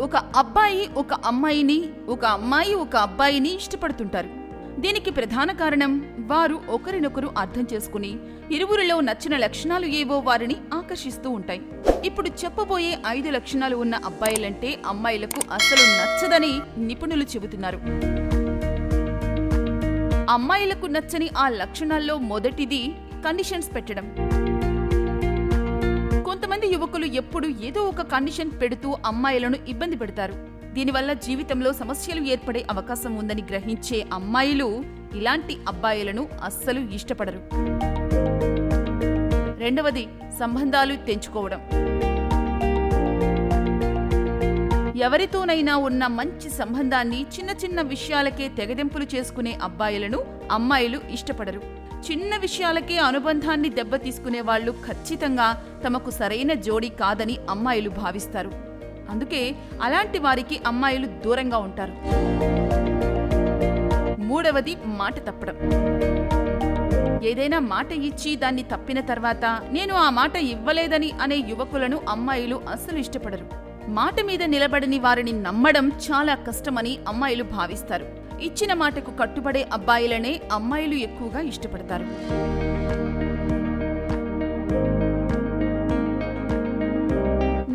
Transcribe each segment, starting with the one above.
ఒక అబ్బాయి ఒక అమ్మాయిని, ఒక అమ్మాయి ఒక అబ్బాయిని ఇష్టపడుతుంటారు. దీనికి ప్రధాన కారణం వారు ఒకరినొకరు అర్థం చేసుకుని ఇరువురిలో నచ్చిన లక్షణాలు ఏవో వారిని ఆకర్షిస్తూ ఉంటాయి. ఇప్పుడు చెప్పబోయే 5 లక్షణాలు ఉన్న అబ్బాయిలంటే అమ్మాయిలకు అసలు నచ్చదని నిపుణులు చెబుతున్నారు. అమ్మాయిలకు నచ్చని ఆ లక్షణాల్లో మొదటిది కండిషన్స్ పెట్టడం. కొంతమంది యువకులు ఎప్పుడు ఏదో ఒక కండిషన్ పెడుతూ అమ్మాయిలను ఇబ్బంది పెడతారు. దీనివల్ల జీవితంలో సమస్యలు ఏర్పడే అవకాశం ఉందని గ్రహించే అమ్మాయిలు ఇలాంటి అబ్బాయిలను అస్సలు ఇష్టపడరు. రెండవది సంబంధాలు తెంచుకోవడం. ఎవరితోనైనా ఉన్న మంచి సంబంధాన్ని చిన్న చిన్న విషయాలకే తెగదెంపులు చేసుకునే అబ్బాయిలను అమ్మాయిలు ఇష్టపడరు. చిన్న విషయాలకే అనుబంధాన్ని దెబ్బతీసుకునే వాళ్లు ఖచ్చితంగా తమకు సరైన జోడీ కాదని అమ్మాయిలు భావిస్తారు. అందుకే అలాంటి వారికి అమ్మాయిలు దూరంగా ఉంటారు. మూడవది మాట తప్పడం. ఏదైనా మాట ఇచ్చి దాన్ని తప్పిన తర్వాత నేను ఆ మాట ఇవ్వలేదని అనే యువకులను అమ్మాయిలు అస్సలు ఇష్టపడరు. మాట మీద నిలబడని వారిని నమ్మడం చాలా కష్టమని అమ్మాయిలు భావిస్తారు. ఇచ్చిన మాటకు కట్టుబడే అబ్బాయిలనే అమ్మాయిలు ఎక్కువగా ఇష్టపడతారు.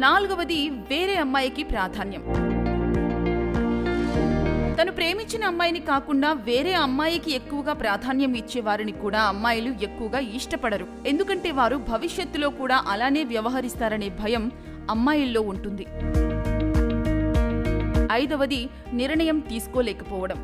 నాలుగవది వేరే అమ్మాయికి ప్రాధాన్యం. తను ప్రేమించిన అమ్మాయిని కాకుండా వేరే అమ్మాయికి ఎక్కువగా ప్రాధాన్యం ఇచ్చే వారిని కూడా అమ్మాయిలు ఎక్కువగా ఇష్టపడరు. ఎందుకంటే వారు భవిష్యత్తులో కూడా అలానే వ్యవహరిస్తారనే భయం అమ్మాయిల్లో ఉంటుంది. ఐదవది నిర్ణయం తీసుకోలేకపోవడం.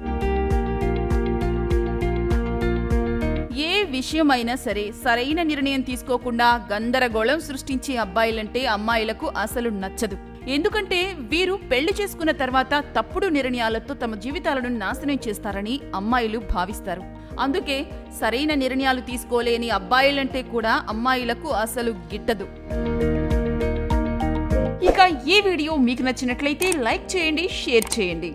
ఏ విషయమైనా సరే సరైన నిర్ణయం తీసుకోకుండా గందరగోళం సృష్టించే అబ్బాయిలంటే అమ్మాయిలకు అసలు నచ్చదు. ఎందుకంటే వీరు పెళ్లి చేసుకున్న తర్వాత తప్పుడు నిర్ణయాలతో తమ జీవితాలను నాశనం చేస్తారని అమ్మాయిలు భావిస్తారు. అందుకే సరైన నిర్ణయాలు తీసుకోలేని అబ్బాయిలంటే కూడా అమ్మాయిలకు అసలు గిట్టదు. ఇక ఈ వీడియో మీకు నచ్చినట్లయితే లైక్ చేయండి, షేర్ చేయండి.